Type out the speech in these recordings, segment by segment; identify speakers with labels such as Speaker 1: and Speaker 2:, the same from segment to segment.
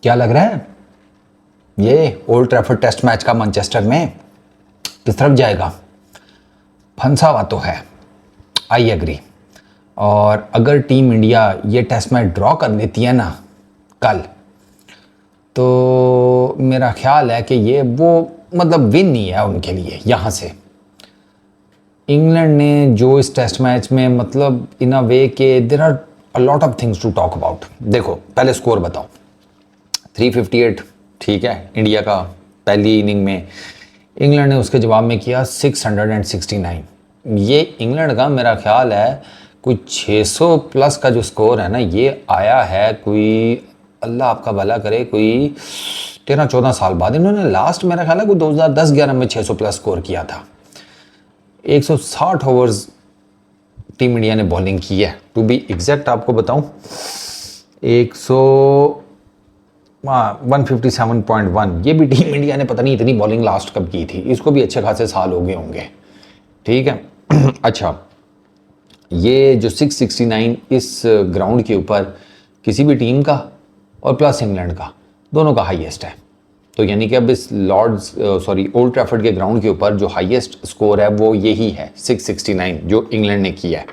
Speaker 1: क्या लग रहा है ये ओल्ड ट्रैफर्ड टेस्ट मैच का मैनचेस्टर में किस तरफ जाएगा? फंसा हुआ तो है, आई एग्री। और अगर टीम इंडिया ये टेस्ट मैच ड्रॉ कर लेती है ना कल, तो मेरा ख्याल है कि ये वो मतलब विन नहीं है उनके लिए। यहाँ से इंग्लैंड ने जो इस टेस्ट मैच में मतलब इन अ वे के there are a lot of things to talk about. देखो पहले स्कोर बताओ। 358 ठीक है इंडिया का पहली इनिंग में, इंग्लैंड ने उसके जवाब में किया 669। ये इंग्लैंड का मेरा ख्याल है कोई 600 प्लस का जो स्कोर है ना, ये आया है कोई, अल्लाह आपका भला करे, कोई 13-14 साल बाद। इन्होंने लास्ट मेरा ख्याल है कोई 2010-11 में 600 प्लस स्कोर किया था। 160 ओवर्स टीम इंडिया ने बॉलिंग की है। टू बी एग्जैक्ट आपको बताऊं 157.1। ये भी टीम इंडिया ने पता नहीं इतनी बॉलिंग लास्ट कब की थी, इसको भी अच्छे खासे साल हो गए होंगे। ठीक है अच्छा, ये जो 669 इस ग्राउंड के ऊपर किसी भी टीम का और प्लस इंग्लैंड का दोनों का हाईएस्ट है। तो यानी कि अब इस ओल्ड ट्रैफर्ड के ग्राउंड के ऊपर जो हाईएस्ट स्कोर है वो यही है 669 जो इंग्लैंड ने किया है।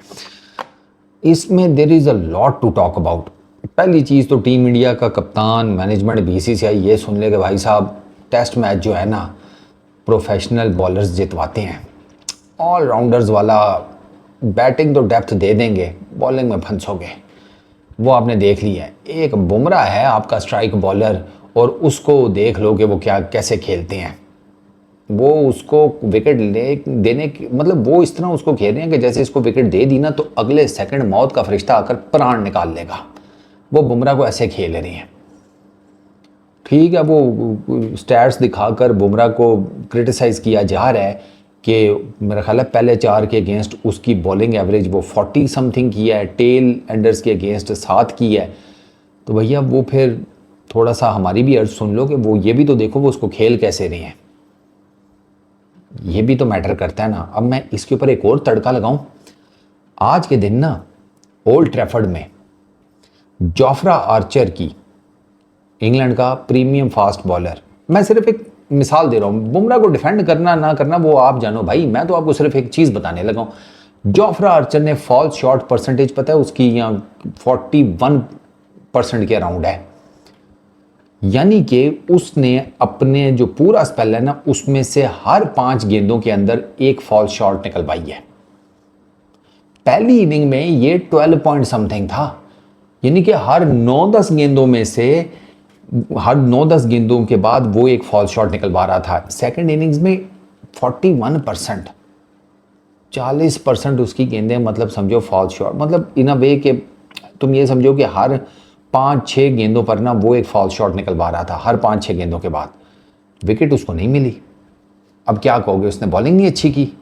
Speaker 1: इसमें there is a lot to talk about. पहली चीज़ तो टीम इंडिया का कप्तान, मैनेजमेंट, बीसीसीआई ये सुन ले कि भाई साहब टेस्ट मैच जो है ना प्रोफेशनल बॉलर्स जितवाते हैं। ऑलराउंडर्स वाला बैटिंग तो डेप्थ दे देंगे, बॉलिंग में फंसोगे। वो आपने देख लिया है। एक बुमराह है आपका स्ट्राइक बॉलर, और उसको देख लो कि वो क्या कैसे खेलते हैं। वो उसको विकेट देने की मतलब वो इस तरह उसको खेल रहे हैं कि जैसे इसको विकेट दे दी ना तो अगले सेकंड मौत का फरिश्ता आकर प्राण निकाल लेगा। वो बुमराह को ऐसे खेल रहे हैं। ठीक है, वो स्टैट्स दिखाकर बुमराह को क्रिटिसाइज़ किया जा रहा है कि मेरा ख्याल है पहले 4 के अगेंस्ट उसकी बॉलिंग एवरेज वो 40 समथिंग की है, टेल एंडर्स के अगेंस्ट 7 की है। तो भैया वो फिर थोड़ा सा हमारी भी अर्ज सुन लो कि वो ये भी तो देखो वो उसको खेल कैसे रहे हैं, ये भी तो मैटर करता है ना। अब मैं इसके ऊपर एक और तड़का लगाऊं। आज के दिन ना ओल्ड ट्रैफर्ड में जोफ्रा आर्चर की, इंग्लैंड का प्रीमियम फास्ट बॉलर, मैं सिर्फ एक मिसाल दे रहा हूं, बुमराह को डिफेंड करना ना करना वो आप जानो भाई, मैं तो आपको सिर्फ एक चीज़ बताने लगा हूं। जोफ्रा आर्चर ने फॉल्स शॉट परसेंटेज पता है उसकी यहाँ 41% के अराउंड है। यानी कि उसने अपने जो पूरा स्पेल है ना उसमें से हर 5 गेंदों के अंदर एक फॉल्स शॉट निकलवाई है। पहली इनिंग में ये 12 पॉइंट समथिंग था, यानी कि हर 9-10 गेंदों में से हर 9-10 गेंदों के बाद वो एक फॉल्स शॉट निकलवा रहा था। सेकंड इनिंग्स में 41%, 40% उसकी गेंदें मतलब समझो फॉल्स शॉट, मतलब इन अ वे के तुम ये समझो कि हर 5-6 गेंदों पर ना वो एक फॉल्स शॉट निकलवा रहा था। हर 5-6 गेंदों के बाद विकेट उसको नहीं मिली। अब क्या कहोगे, उसने बॉलिंग नहीं अच्छी की।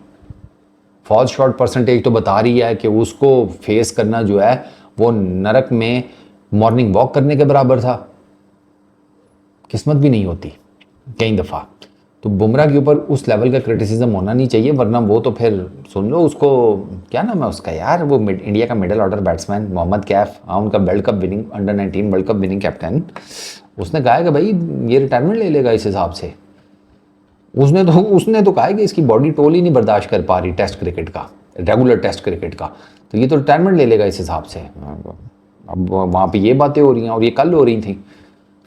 Speaker 1: फॉल्स शॉट परसेंटेज तो बता रही है कि उसको फेस करना जो है वो नरक में मॉर्निंग वॉक करने के बराबर था। किस्मत भी नहीं होती कई दफ़ा। तो बुमराह के ऊपर उस लेवल का क्रिटिसिज्म होना नहीं चाहिए, वरना वो तो फिर सुन लो उसको, क्या नाम है उसका यार, वो इंडिया का middle order batsman Mohammad Kaif, हाँ उनका world cup winning under nineteen world cup winning captain, उसने कहा है कि भाई ये रिटायरमेंट ले लेगा इस हिसाब से। उसने तो कहा है कि इसकी बॉडी टोल ही नहीं बर्दाश्त कर पा रही टेस्ट क्रिकेट का, रेगुलर टेस्ट क्रिकेट का, तो ये तो रिटायरमेंट ले लेगा इस हिसाब से। अब वहाँ पे ये बातें हो रही हैं और ये कल हो रही थी।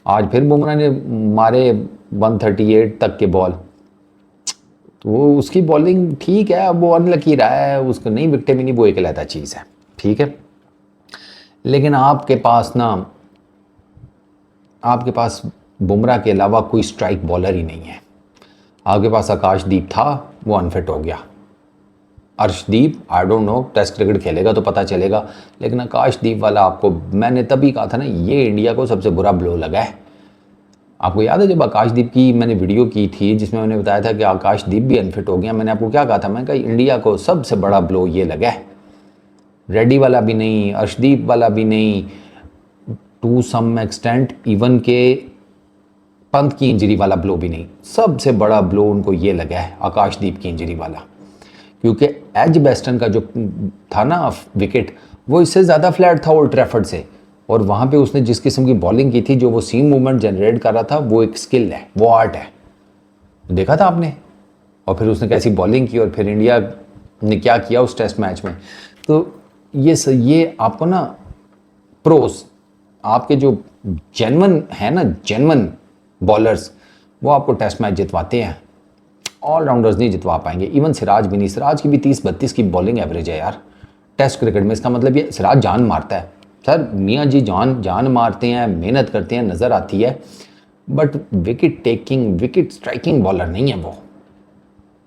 Speaker 1: आज फिर बुमराह ने मारे 138 तक के बॉल, तो वो उसकी बॉलिंग ठीक है। अब वो अनलकी रहा है, उसको नहीं विकटें भी नहीं, वो एक अलग चीज़ है। ठीक है, लेकिन आपके पास बुमराह के अलावा कोई स्ट्राइक बॉलर ही नहीं है। आपके पास आकाशदीप था, वो अनफिट हो गया। Arshdeep I don't know, test cricket खेलेगा तो पता चलेगा, लेकिन आकाशदीप वाला आपको मैंने तभी कहा था ना, ये इंडिया को सबसे बुरा ब्लो लगा है। आपको याद है जब आकाशदीप की मैंने वीडियो की थी जिसमें मैंने बताया था कि आकाशदीप भी अनफिट हो गया, मैंने आपको क्या कहा था, मैं कहा इंडिया को सबसे बड़ा ब्लो ये लगा है। रेड्डी वाला भी नहीं, अर्शदीप वाला भी नहीं, टू सम एक्सटेंट इवन के पंत की इंजरी वाला ब्लो भी नहीं, सबसे बड़ा ब्लो उनको ये लगा है आकाशदीप की इंजरी वाला। क्योंकि एज बेस्टन का जो था ना विकेट, वो इससे ज़्यादा फ्लैट था ओल्ड ट्रैफर्ड से। और वहाँ पे उसने जिस किस्म की बॉलिंग की थी, जो वो सीम मूवमेंट जनरेट कर रहा था, वो एक स्किल है, वो आर्ट है, देखा था आपने। और फिर उसने कैसी बॉलिंग की और फिर इंडिया ने क्या किया उस टेस्ट मैच में। तो ये आपको ना प्रोस, आपके जो जेन्युइन है ना, जेन्युइन बॉलर्स, वो आपको टेस्ट मैच जितवाते हैं, ऑलराउंडर्स नहीं जितवा पाएंगे। इवन सिराज भी नहीं, सिराज की भी 30-32 की बॉलिंग एवरेज है यार टेस्ट क्रिकेट में। इसका मतलब ये सिराज जान मारता है सर, मियाँ जी जान मारते हैं, मेहनत करते हैं, नज़र आती है, but wicket taking, wicket striking bowler नहीं है वो।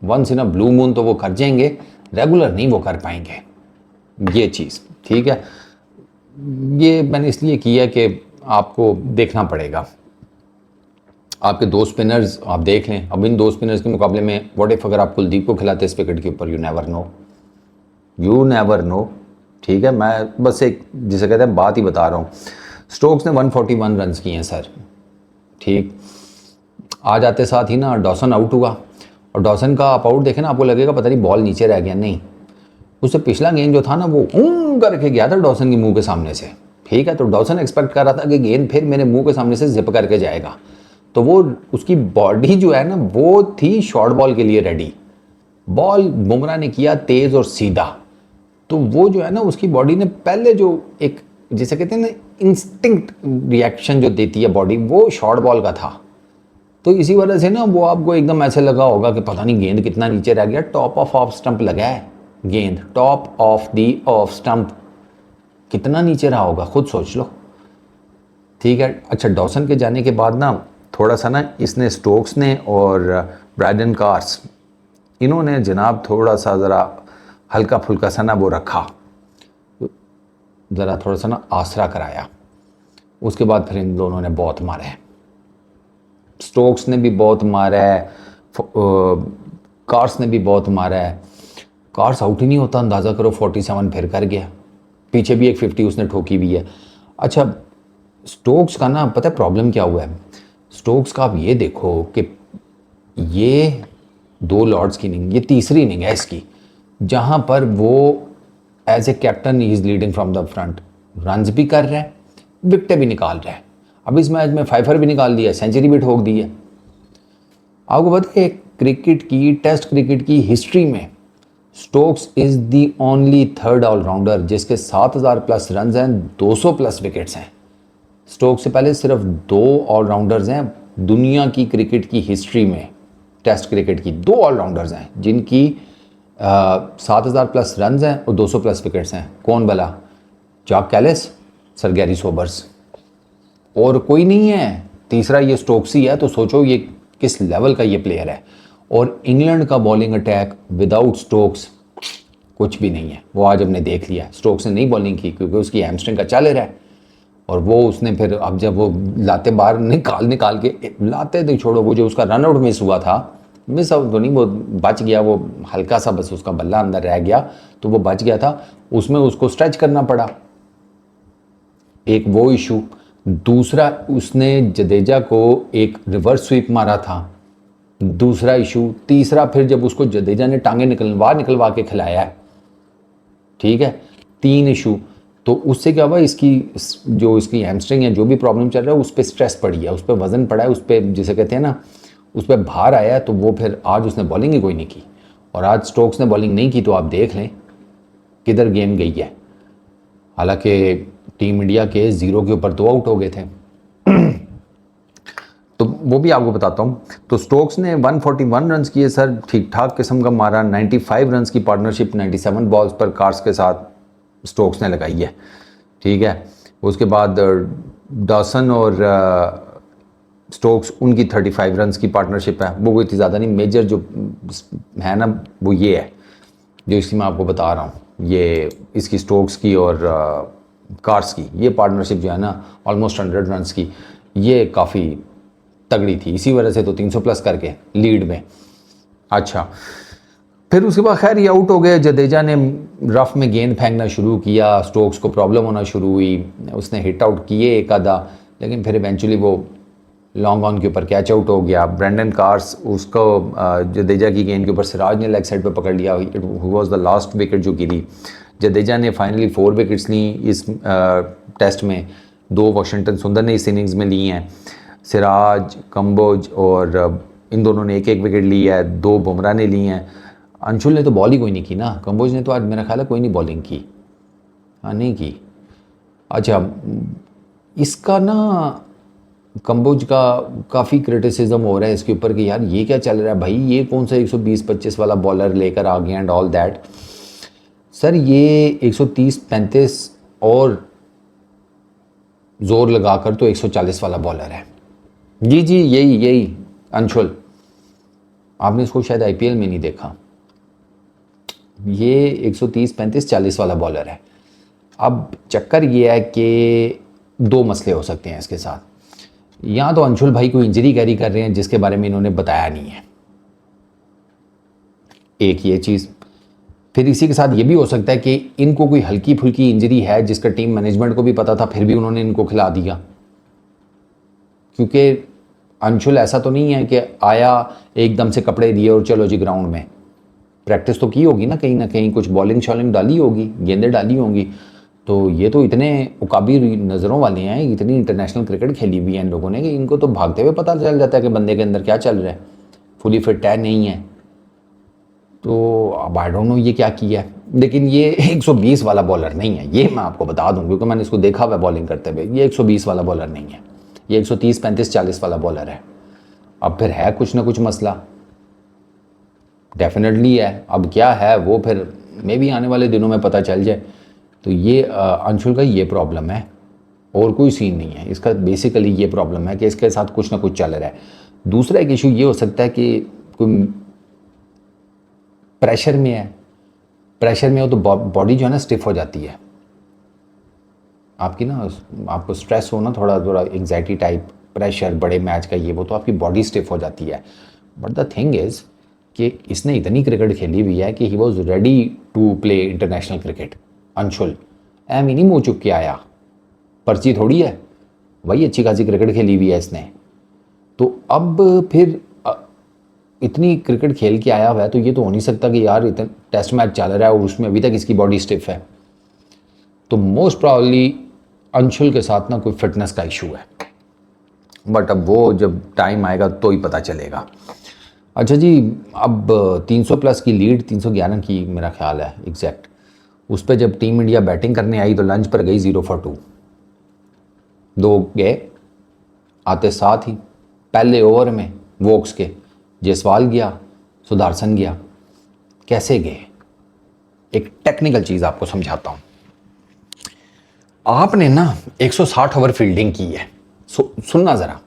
Speaker 1: Once in a blue moon तो वो कर जाएंगे, रेगुलर नहीं वो कर पाएंगे ये चीज़, ठीक है। ये मैंने इसलिए किया कि आपको देखना पड़ेगा। आपके दो स्पिनर्स आप देख लें, अब इन दो स्पिनर्स के मुकाबले में व्हाट इफ अगर आप कुलदीप को खिलाते इस विकेट के ऊपर, यू नेवर नो, ठीक है। मैं बस एक जिसे कहते हैं बात ही बता रहा हूँ। स्टोक्स ने 141 रन किए हैं सर, ठीक। आ जाते साथ ही ना डॉसन आउट हुआ, और डॉसन का आप आउट देखें ना, आपको लगेगा पता नहीं बॉल नीचे रह गया, नहीं, उससे पिछला गेंद जो था ना वो करके गया था डॉसन के मुंह के सामने से, ठीक है। तो डॉसन एक्सपेक्ट कर रहा था कि गेंद फिर मेरे मुंह के सामने से जिप करके जाएगा, तो वो उसकी बॉडी जो है ना वो थी शॉर्ट बॉल के लिए रेडी। बॉल बुमराह ने किया तेज और सीधा, तो वो जो है ना उसकी बॉडी ने पहले जो एक जिसे कहते हैं ना इंस्टिंक्ट रिएक्शन जो देती है बॉडी, वो शॉर्ट बॉल का था। तो इसी वजह से ना वो आपको एकदम ऐसे लगा होगा कि पता नहीं गेंद कितना नीचे रह गया। टॉप ऑफ स्टंप लगा है गेंद, top of the off stump, कितना नीचे रहा होगा खुद सोच लो, ठीक है। अच्छा, डॉसन के जाने के बाद ना थोड़ा सा ना इसने स्टोक्स ने और ब्रायडन कार्स, इन्होंने जनाब थोड़ा सा ज़रा हल्का फुल्का सा ना वो रखा, ज़रा थोड़ा सा ना आसरा कराया। उसके बाद फिर इन दोनों ने बहुत मारा है, स्टोक्स ने भी बहुत मारा है, कार्स ने भी बहुत मारा है। कार्स आउट ही नहीं होता, अंदाज़ा करो 47 फिर कर गया, पीछे भी एक 50 उसने ठोकी भी है। अच्छा, स्टोक्स का ना पता है प्रॉब्लम क्या हुआ है, स्टोक्स का आप ये देखो कि ये 2 लॉर्ड्स की इनिंग, ये तीसरी इनिंग है इसकी जहाँ पर वो as a captain he is leading from the front, runs भी कर रहा है, विकेटें भी निकाल रहा है। अब इस मैच में 5 भी निकाल दिया, सेंचुरी भी ठोक दी है। आपको पता है क्रिकेट की, टेस्ट क्रिकेट की हिस्ट्री में Stokes is the only third allrounder जिसके 7000 प्लस रन हैं, 200 प्लस विकेट्स हैं। स्टोक्स से पहले सिर्फ 2 ऑलराउंडर्स हैं दुनिया की क्रिकेट की हिस्ट्री में, टेस्ट क्रिकेट की 2 ऑलराउंडर्स हैं जिनकी 7000 प्लस रन हैं और 200 प्लस विकेट्स हैं। कौन भला? Jacques Kallis, sir Garry Sobers, और कोई नहीं है। तीसरा ये स्टोक्स ही है, तो सोचो ये किस लेवल का ये प्लेयर है। और इंग्लैंड का बॉलिंग अटैक विदाउट स्टोक्स कुछ भी नहीं है, वो आज हमने देख लिया। स्टोक्स ने नहीं बॉलिंग की क्योंकि उसकी हैमस्ट्रिंग का चल रहा है, और वो उसने फिर अब जब वो लाते बाहर निकाल के लाते थे, छोड़ो, वो जो उसका रन आउट मिस हुआ था, मिस आउट तो नहीं, वो बच गया, वो हल्का सा बस उसका बल्ला अंदर रह गया तो वो बच गया था, उसमें उसको स्ट्रेच करना पड़ा, एक वो इशू। दूसरा उसने जडेजा को एक रिवर्स स्वीप मारा था, दूसरा इशू। तीसरा फिर जब उसको जडेजा ने टांगे निकलवा के खिलाया है, ठीक है, 3 इशू। तो उससे क्या हुआ, इसकी हैमस्ट्रिंग है, जो भी प्रॉब्लम चल रहा है उस पर स्ट्रेस पड़ी है, उस पर वजन पड़ा है, उस पर जिसे कहते हैं ना, उस पर भार आया है। तो वो फिर आज उसने बॉलिंग ही कोई नहीं की, और आज स्टोक्स ने बॉलिंग नहीं की, तो आप देख लें किधर गेम गई है। हालांकि टीम इंडिया के 0 के ऊपर 2 आउट हो गए थे तो वो भी आपको बताता हूँ। तो स्टोक्स ने 141 रन किए सर, ठीक ठाक किस्म का मारा। 95 रन की पार्टनरशिप 97 बॉल्स पर कार्स के साथ स्टोक्स ने लगाई है, ठीक है। उसके बाद डॉसन और स्टोक्स, उनकी 35 रन की पार्टनरशिप है, वो कोई इतनी ज़्यादा नहीं। मेजर जो है ना वो ये है जो इसकी मैं आपको बता रहा हूँ, ये इसकी स्टोक्स की और कार्स की ये पार्टनरशिप जो है ना ऑलमोस्ट 100 रन की, ये काफ़ी तगड़ी थी, इसी वजह से तो 300 प्लस करके लीड में। अच्छा, फिर उसके बाद खैर ये आउट हो गए। जडेजा ने रफ में गेंद फेंकना शुरू किया, स्टोक्स को प्रॉब्लम होना शुरू हुई, उसने हिट आउट किए एक आधा, लेकिन फिर इवेंचुअली वो लॉन्ग ऑन के ऊपर कैच आउट हो गया। ब्रेंडन कार्स, उसको जडेजा की गेंद के ऊपर सिराज ने लेग साइड पर पकड़ लिया, who was the last wicket जो गिरी। जडेजा ने फाइनली 4 विकेट्स ली इस टेस्ट में, 2 वाशिंगटन सुंदर ने इस इनिंग्स में ली हैं, सिराज, कंबोज और इन दोनों ने 1-1 विकेट ली है, 2 बुमराह ने ली हैं। अंशुल ने तो बॉल ही कोई नहीं की ना, कंबोज ने तो आज मेरा ख्याल है कोई नहीं बॉलिंग की, हाँ नहीं की। अच्छा, इसका ना कंबोज का काफ़ी क्रिटिसिज्म हो रहा है इसके ऊपर कि यार ये क्या चल रहा है भाई, ये कौन सा 120-25 वाला बॉलर लेकर आ गया एंड ऑल दैट। सर ये 130-35 और जोर लगाकर तो 140 वाला बॉलर है। जी जी, यही अंशुल, आपने इसको शायद आईपीएल में नहीं देखा, ये 130-35-40 वाला बॉलर है। अब चक्कर ये है कि 2 मसले हो सकते हैं इसके साथ, या तो अंशुल भाई को इंजरी कैरी कर रहे हैं जिसके बारे में इन्होंने बताया नहीं है, एक ये चीज़। फिर इसी के साथ ये भी हो सकता है कि इनको कोई हल्की फुल्की इंजरी है जिसका टीम मैनेजमेंट को भी पता था, फिर भी उन्होंने इनको खिला दिया। क्योंकि अंशुल ऐसा तो नहीं है कि आया एकदम से कपड़े दिए और चलो जी ग्राउंड में, प्रैक्टिस तो की होगी ना कहीं कुछ बॉलिंग शॉलिंग डाली होगी, गेंदें डाली होंगी। तो ये तो इतने उकाबी नज़रों वाले हैं, इतनी इंटरनेशनल क्रिकेट खेली हुई है इन लोगों ने कि इनको तो भागते हुए पता चल जाता है कि बंदे के अंदर क्या चल रहा है, फुली फिट है नहीं है। तो अब आई डोंट नो ये क्या किया है, लेकिन ये 120 वाला बॉलर नहीं है, ये मैं आपको बता दूं क्योंकि मैंने इसको देखा हुआ है बॉलिंग करते हुए। ये 120 वाला बॉलर नहीं है, ये 130-35-40 वाला बॉलर है। अब फिर है कुछ ना कुछ मसला, डेफिनेटली है। अब क्या है वो फिर मे भी आने वाले दिनों में पता चल जाए। तो ये अंशुल का ये प्रॉब्लम है और कोई सीन नहीं है इसका, बेसिकली ये प्रॉब्लम है कि इसके साथ कुछ ना कुछ चल रहा है। दूसरा एक इशू ये हो सकता है कि कोई प्रेशर में हो तो बॉडी जो है ना स्टिफ हो जाती है आपकी ना, आपको स्ट्रेस हो ना थोड़ा एंग्जाइटी टाइप, प्रेशर बड़े मैच का ये वो, तो आपकी बॉडी स्टिफ हो जाती है। बट द थिंग इज़ कि इसने इतनी क्रिकेट खेली हुई है कि he was ready to play international cricket. Anshul एम ही नहीं मुँह चुप के आया, पर्ची थोड़ी है, वही अच्छी खासी क्रिकेट खेली हुई है इसने। तो अब फिर इतनी क्रिकेट खेल के आया हुआ है तो ये तो हो नहीं सकता कि यार इतना टेस्ट मैच चल रहा है और उसमें अभी तक इसकी बॉडी स्टिफ है। तो मोस्ट प्रॉब्ली अंशुल के साथ ना कोई फिटनेस का इशू है, बट अब वो जब टाइम आएगा तो ही पता चलेगा। अच्छा जी, अब 300 प्लस की लीड, 311 की मेरा ख्याल है एग्जैक्ट, उस पर जब टीम इंडिया बैटिंग करने आई तो लंच पर गई 0 for 2, 2 गए, आते साथ ही पहले ओवर में वोक्स के जयसवाल गया, सुदर्शन गया। कैसे गए, एक टेक्निकल चीज़ आपको समझाता हूँ। आपने ना 160 ओवर फील्डिंग की है, सुनना ज़रा।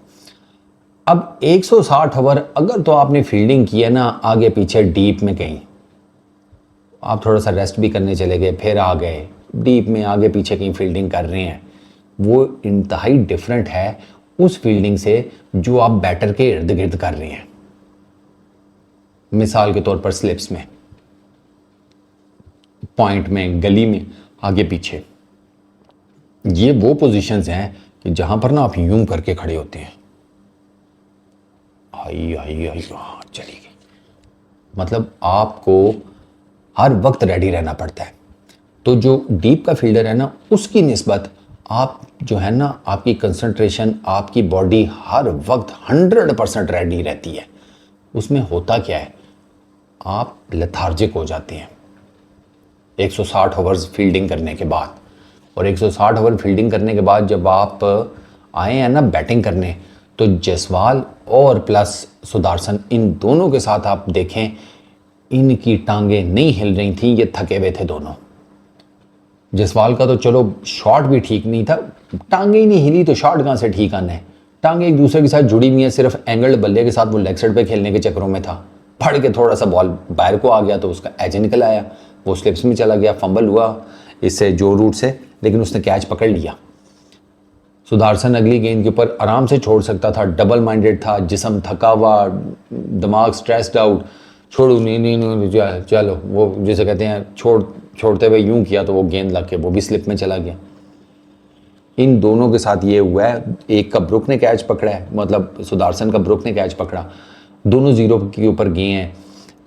Speaker 1: अब 160 ओवर अगर तो आपने फील्डिंग की है ना आगे पीछे डीप में कहीं, आप थोड़ा सा रेस्ट भी करने चले गए फिर आ गए, डीप में आगे पीछे कहीं फील्डिंग कर रहे हैं, वो इंतहाई डिफरेंट है उस फील्डिंग से जो आप बैटर के इर्द गिर्द कर रहे हैं। मिसाल के तौर पर स्लिप्स में, पॉइंट में, गली में, आगे पीछे, ये वो पोजीशंस हैं कि जहां पर ना आप यूं करके खड़े होते हैं, आई चली गई, मतलब आपको हर वक्त रेडी रहना पड़ता है। तो जो डीप का फील्डर है ना उसकी निस्बत आप जो है ना, आपकी कंसंट्रेशन, आपकी बॉडी हर वक्त 100% रेडी रहती है। उसमें होता क्या है, आप लेथार्जिक हो जाते हैं 160 ओवर्स फील्डिंग करने के बाद। और 160 ओवर फील्डिंग करने के बाद जब आप आए हैं ना बैटिंग करने, तो जयसवाल और प्लस सुदर्शन, इन दोनों के साथ आप देखें इनकी टांगें नहीं हिल रही थी, ये थके हुए थे दोनों। जयसवाल का तो चलो शॉट भी ठीक नहीं था, टांगें ही नहीं हिली तो शॉट कहाँ से ठीक आना है। टांगें एक दूसरे के साथ जुड़ी हुई हैं, सिर्फ एंगल्ड बल्ले के साथ वो लेग साइड पे खेलने के चक्करों में था, पड़ के थोड़ा सा बॉल बाहर को आ गया तो उसका एज निकल आया, वो स्लिप्स में चला गया, फंबल हुआ इससे जो रूट से, लेकिन उसने कैच पकड़ लिया। सुदर्शन अगली गेंद के ऊपर आराम से छोड़ सकता था, डबल माइंडेड था, जिस्म थका हुआ, दिमाग स्ट्रेस्ड आउट, छोड़ो नहीं चलो, वो जैसे कहते हैं छोड़ते हुए यूं किया तो वो गेंद लग के वो भी स्लिप में चला गया। इन दोनों के साथ ये हुआ है, एक का ब्रुक ने कैच पकड़ा है, मतलब सुदर्शन का ब्रुक ने कैच पकड़ा, दोनों 0 के ऊपर गए हैं।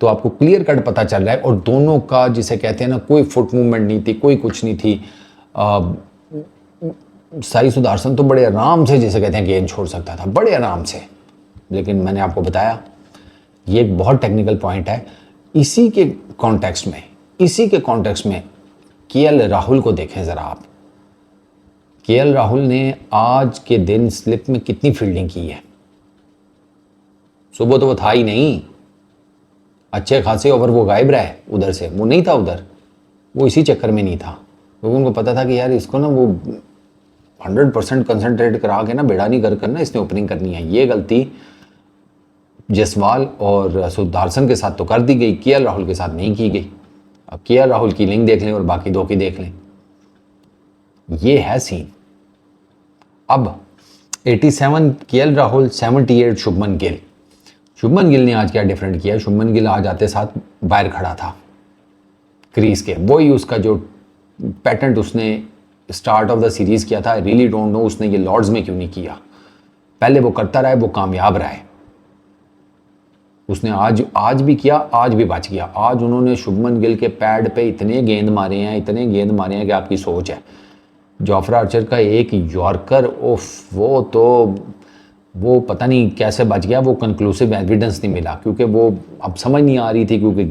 Speaker 1: तो आपको क्लियर कट पता चल रहा है, और दोनों का जिसे कहते हैं ना कोई फुट मूवमेंट नहीं थी, कोई कुछ नहीं थी, साई सुदर्शन तो बड़े आराम से, जैसे कहते हैं, गेंद छोड़ सकता था बड़े आराम से, लेकिन मैंने आपको बताया ये एक बहुत टेक्निकल पॉइंट है। इसी के कॉन्टेक्स्ट में केएल राहुल को देखें ज़रा आप। केएल राहुल ने आज के दिन स्लिप में कितनी फील्डिंग की है। सुबह तो वो था ही नहीं, अच्छे खासे ओवर वो गायब रहा है उधर से, वो नहीं था उधर, वो इसी चक्कर में नहीं था, क्योंकि उनको पता था कि यार इसको ना वो 100% कंसंट्रेट करा के ना बेड़ा नहीं कर करना, इसने ओपनिंग करनी है। ये गलती जसवाल और सुदर्शन के साथ तो कर दी गई, केएल राहुल के साथ नहीं की गई। अब केएल राहुल की इनिंग देख लें और बाकी दो की देख लें, ये है सीन। अब 87 केएल राहुल, 78 शुभमन गिल। शुभमन गिल ने आज क्या डिफरेंट किया, शुभमन गिल आज आते साथ बाहर खड़ा था क्रीज के, वही उसका जो पैटर्न उसने स्टार्ट ऑफ द सीरीज किया था, रियली डोंट नो उसने ये लॉर्ड्स में क्यों नहीं किया। पहले वो करता रहा है, वो कामयाब रहा है, उसने आज भी किया, आज भी बच गया। आज उन्होंने शुभमन गिल के पैड पे इतने गेंद मारे हैं कि आपकी सोच है। जोफ्रा आर्चर का एक यॉर्कर, ओफ, वो पता नहीं कैसे बच गया, वो कंक्लूसिव एविडेंस नहीं मिला, क्योंकि वो अब समझ नहीं आ रही थी, क्योंकि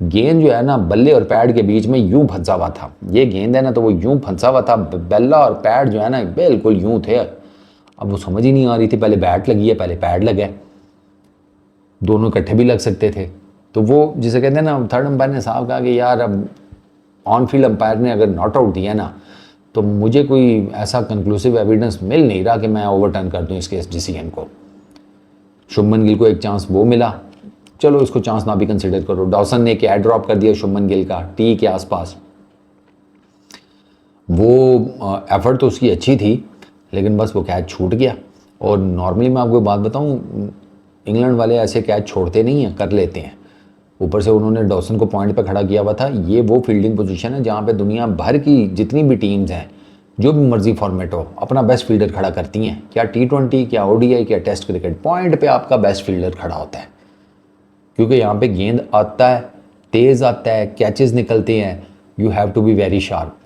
Speaker 1: गेंद जो है ना बल्ले और पैड के बीच में यूं फंसा हुआ था। ये गेंद है ना तो वो यूं फंसा हुआ था, बल्ला और पैड जो है ना बिल्कुल यूं थे। अब वो समझ ही नहीं आ रही थी, पहले बैट लगी है पहले पैड लगे, दोनों इकट्ठे भी लग सकते थे। तो वो जिसे कहते हैं ना, थर्ड अंपायर ने साहब कहा कि यार अब ऑन फील्ड अंपायर ने अगर नॉट आउट दिया ना, तो मुझे कोई ऐसा कंक्लूसिव एविडेंस मिल नहीं रहा कि मैं ओवरटर्न कर दूं इसके डिसीजन को। शुभमन गिल को एक चांस वो मिला, चलो इसको चांस ना भी कंसिडर करो। डॉसन ने एक एयर ड्रॉप कर दिया शुभमन गिल का टी के आसपास, वो एफर्ट तो उसकी अच्छी थी, लेकिन बस वो कैच छूट गया। और नॉर्मली मैं आपको बात बताऊं, इंग्लैंड वाले ऐसे कैच छोड़ते नहीं हैं, कर लेते हैं। ऊपर से उन्होंने डॉसन को पॉइंट पे खड़ा किया हुआ था। ये वो फील्डिंग पोजीशन है जहाँ पे दुनिया भर की जितनी भी टीम्स हैं, जो भी मर्जी फॉर्मेट हो, अपना बेस्ट फील्डर खड़ा करती हैं, क्या T20, क्या ODI, क्या टेस्ट क्रिकेट, पॉइंट पे आपका बेस्ट फील्डर खड़ा होता है, क्योंकि यहाँ पे गेंद आता है, तेज़ आता है, कैचेस निकलते हैं, you have to be very sharp.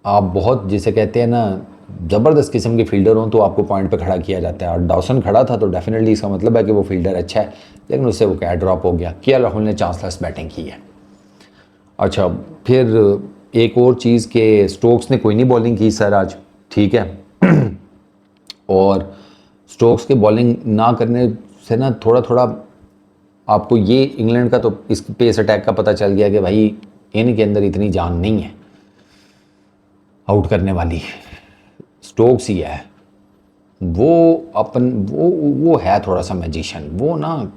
Speaker 1: आप बहुत जिसे कहते हैं ना ज़बरदस्त किस्म के फील्डर हों तो आपको पॉइंट पे खड़ा किया जाता है, और डॉसन खड़ा था तो डेफिनेटली इसका मतलब है कि वो फील्डर अच्छा है, लेकिन उससे वो कैच ड्रॉप हो गया। केएल राहुल ने चांसलेस बैटिंग की है। अच्छा, फिर एक और चीज़ के स्टोक्स ने कोई नहीं बॉलिंग की सर आज, ठीक है और स्टोक्स के बॉलिंग ना करने से ना थोड़ा थोड़ा आपको ये इंग्लैंड का तो इस पेस अटैक का पता चल गया कि भाई इनके अंदर इतनी जान नहीं है आउट करने वाली। स्टोक्स ही है वो है थोड़ा सा मैजिशियन। वो ना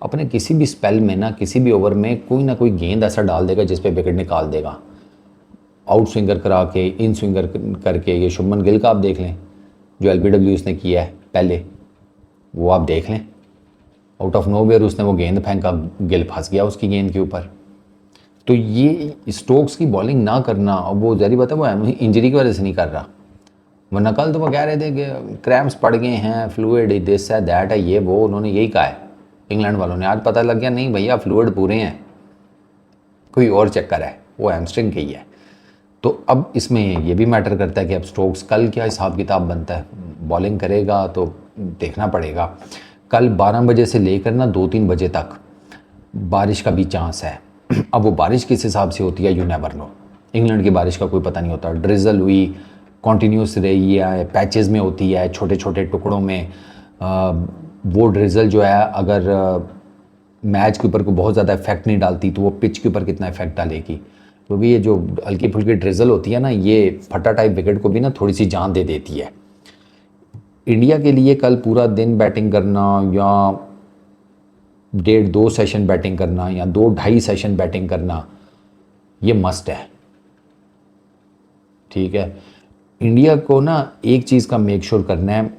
Speaker 1: अपने किसी भी स्पेल में ना, किसी भी ओवर में कोई ना कोई गेंद ऐसा डाल देगा जिस पे विकेट निकाल देगा, आउट स्विंगर करा के, इन स्विंगर करके। ये शुभमन गिल का आप देख लें, जो LBW उसने किया है पहले, वो आप देख लें, आउट ऑफ नोवेयर उसने वो गेंद फेंका, गिल फंस गया उसकी गेंद के ऊपर। तो ये स्टोक्स की बॉलिंग ना करना, और वो जरी बात है वो इंजरी की वजह से नहीं कर रहा, वरना कल तो वो कह रहे थे कि क्रैम्प्स पड़ गए हैं, फ्लूइड दिस है दैट है, ये वो, उन्होंने यही कहा है इंग्लैंड वालों ने। आज पता लग गया नहीं भैया फ्लूइड पूरे हैं, कोई और चक्कर है, वो हैमस्ट्रिंग की है। तो अब इसमें ये भी मैटर करता है कि अब स्टोक्स कल क्या हिसाब किताब बनता है, बॉलिंग करेगा तो देखना पड़ेगा। कल 12 बजे से लेकर ना 2-3 बजे तक बारिश का भी चांस है। अब वो बारिश किस हिसाब से होती है यू नेवर नो, इंग्लैंड की बारिश का कोई पता नहीं होता। ड्रिजल हुई, कॉन्टीन्यूस रही है, पैचेस में होती है, छोटे छोटे टुकड़ों में। वो ड्रिजल जो है अगर मैच के ऊपर को बहुत ज़्यादा इफेक्ट नहीं डालती, तो वो पिच के ऊपर कितना इफेक्ट डालेगी, क्योंकि ये जो हल्की फुल्की ड्रिजल होती है ना, ये फटा टाइप विकेट को भी ना थोड़ी सी जान दे देती है। इंडिया के लिए कल पूरा दिन बैटिंग करना, या 1.5-2 सेशन बैटिंग करना, या 2-2.5 सेशन बैटिंग करना, ये मस्ट है, ठीक है। इंडिया को ना एक चीज़ का मेक श्योर करना है,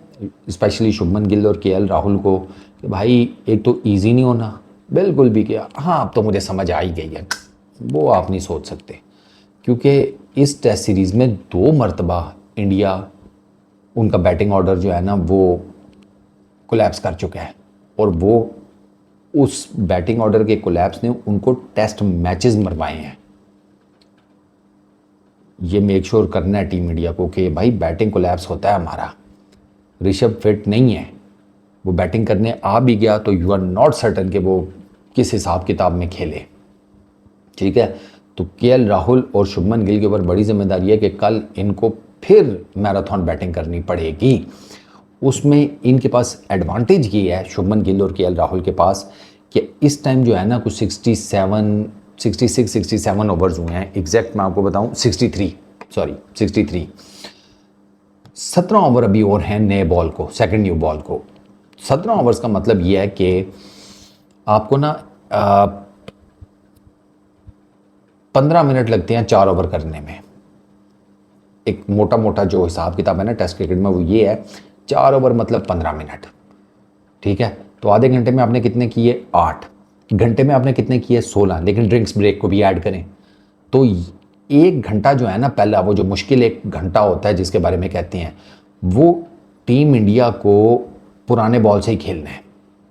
Speaker 1: स्पेशली शुभमन गिल और केएल राहुल को, कि भाई एक तो इजी नहीं होना बिल्कुल भी, किया हाँ अब तो मुझे समझ आ ही गई है, वो आप नहीं सोच सकते, क्योंकि इस टेस्ट सीरीज़ में 2 मरतबा इंडिया, उनका बैटिंग ऑर्डर जो है ना वो कोलैप्स कर चुका है, और वो उस बैटिंग ऑर्डर के कोलैप्स ने उनको टेस्ट मैचेस मरवाए हैं। ये मेक श्योर करना है टीम इंडिया को कि भाई बैटिंग कोलैप्स होता है हमारा, ऋषभ फिट नहीं है, वो बैटिंग करने आ भी गया तो यू आर नॉट सर्टन कि वो किस हिसाब किताब में खेले। ठीक है, तो केएल राहुल और शुभमन गिल के ऊपर बड़ी जिम्मेदारी है कि कल इनको फिर मैराथन बैटिंग करनी पड़ेगी। उसमें इनके पास एडवांटेज ये है शुभमन गिल और केएल राहुल के पास कि इस टाइम जो है ना कुछ 66 ओवर्स हुए हैं, एग्जैक्ट मैं आपको बताऊं 63 17 ओवर अभी और हैं नए बॉल को, सेकंड न्यू बॉल को। 17 ओवर्स का मतलब ये है कि आपको ना 15 मिनट लगते हैं 4 ओवर करने में। एक मोटा मोटा जो हिसाब किताब है ना टेस्ट क्रिकेट में वो ये है, 4 ओवर मतलब 15 मिनट। ठीक है, तो आधे घंटे में आपने कितने किए 8, घंटे में आपने कितने किए 16, लेकिन ड्रिंक्स ब्रेक को भी ऐड करें तो 1 घंटा जो है ना पहला वो जो मुश्किल 1 घंटा होता है जिसके बारे में कहते हैं, वो टीम इंडिया को पुराने बॉल से ही खेलना है।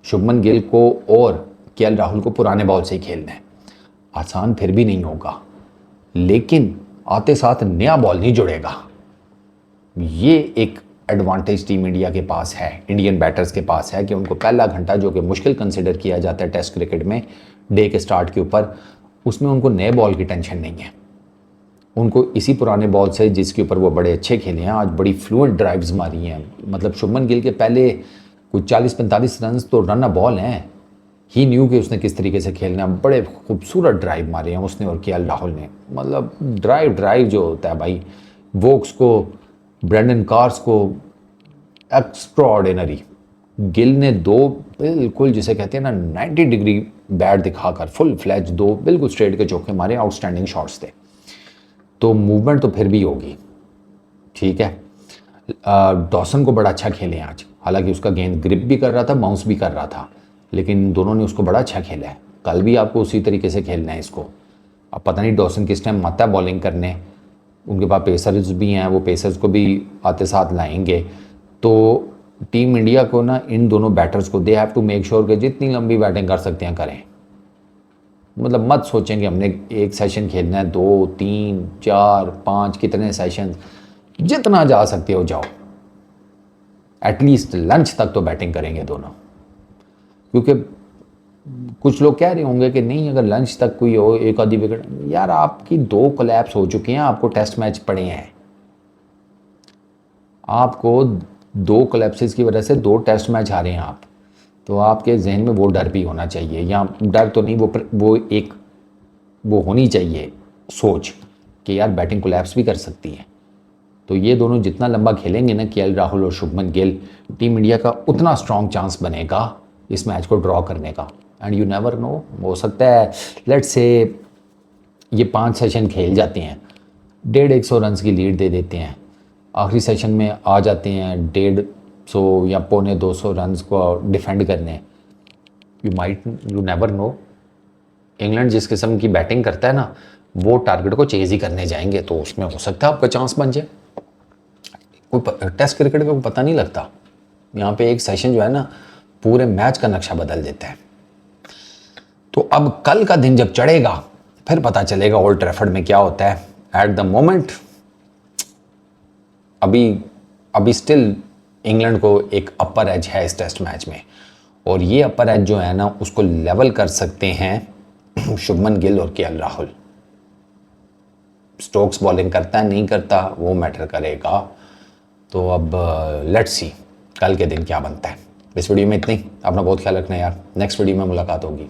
Speaker 1: शुभमन गिल को और केएल राहुल को पुराने बॉल से ही खेलना है। आसान फिर भी नहीं होगा, लेकिन आते साथ नया बॉल नहीं जुड़ेगा। ये एक एडवांटेज टीम इंडिया के पास है, इंडियन बैटर्स के पास है कि उनको पहला घंटा जो कि मुश्किल कंसिडर किया जाता है टेस्ट क्रिकेट में डे के स्टार्ट के ऊपर, उसमें उनको नए बॉल की टेंशन नहीं है। उनको इसी पुराने बॉल से जिसके ऊपर वो बड़े अच्छे खेले हैं, आज बड़ी फ्लुएंट ड्राइव्स मारी हैं। मतलब शुभमन गिल के पहले कुछ 40-45 रन तो रन बॉल हैं, ही न्यू कि उसने किस तरीके से खेलना है। बड़े खूबसूरत ड्राइव मारे हैं उसने और केएल राहुल ने। मतलब ड्राइव जो होता है भाई, वोक्स को, ब्रेंडन कार्स को, एक्स्ट्राऑर्डिनरी। गिल ने 2 बिल्कुल जिसे कहते हैं ना 90 डिग्री बैट दिखाकर फुल फ्लैज 2 बिल्कुल स्ट्रेट के चौके मारे, आउटस्टैंडिंग शॉट्स थे। तो मूवमेंट तो फिर भी होगी। ठीक है, डॉसन को बड़ा अच्छा खेले आज, हालांकि उसका गेंद ग्रिप भी कर रहा था, बाउंस भी कर रहा था, लेकिन दोनों ने उसको बड़ा अच्छा खेला है। कल भी आपको उसी तरीके से खेलना है इसको। अब पता नहीं डॉसन किस टाइम आता है बॉलिंग करने, उनके पास पेसर्स भी हैं, वो पेसर्स को भी आते साथ लाएंगे। तो टीम इंडिया को ना इन दोनों बैटर्स को they have to make sure कि जितनी लंबी बैटिंग कर सकते हैं करें। मतलब मत सोचें कि हमने एक सेशन खेलना है, 2, 3, 4, 5 कितने सेशन, जितना जा सकते हो जाओ। एटलीस्ट लंच तक तो बैटिंग करेंगे दोनों, क्योंकि कुछ लोग कह रहे होंगे कि नहीं अगर लंच तक कोई हो एक आधी विकेट, यार आपकी 2 कोलैप्स हो चुके हैं, आपको टेस्ट मैच पड़े हैं, आपको 2 कोलैप्सेस की वजह से 2 टेस्ट मैच हारे हैं आप। तो आपके जहन में वो डर भी होना चाहिए, या डर तो नहीं, वो होनी चाहिए सोच कि यार बैटिंग कोलैप्स भी कर सकती है। तो ये दोनों जितना लंबा खेलेंगे ना केएल राहुल और शुभमन गिल, टीम इंडिया का उतना स्ट्रॉन्ग चांस बनेगा इस मैच को ड्रॉ करने का। एंड यू नेवर नो, हो सकता है लेट्स से ये 5 सेशन खेल जाते हैं, 150 रन की लीड दे देते हैं, आखिरी सेशन में आ जाते हैं 150 या 250 रन को डिफेंड करने। यू नेवर नो, इंग्लैंड जिस किस्म की बैटिंग करता है ना, वो टारगेट को चेज ही करने जाएंगे, तो उसमें हो सकता है आपका चांस बन जाए। कोई टेस्ट क्रिकेट का पता नहीं लगता, यहाँ पे एक सेशन जो है ना पूरे मैच का नक्शा बदल देता है। तो अब कल का दिन जब चढ़ेगा फिर पता चलेगा ओल्ड ट्रैफर्ड में क्या होता है। एट द मोमेंट अभी स्टिल इंग्लैंड को एक अपर एज है इस टेस्ट मैच में, और ये अपर एज जो है ना उसको लेवल कर सकते हैं शुभमन गिल और केएल राहुल। स्टोक्स बॉलिंग करता है नहीं करता वो मैटर करेगा। तो अब लेट्स सी कल के दिन क्या बनता है। इस वीडियो में इतनी, अपना बहुत ख्याल रखना यार, नेक्स्ट वीडियो में मुलाकात होगी।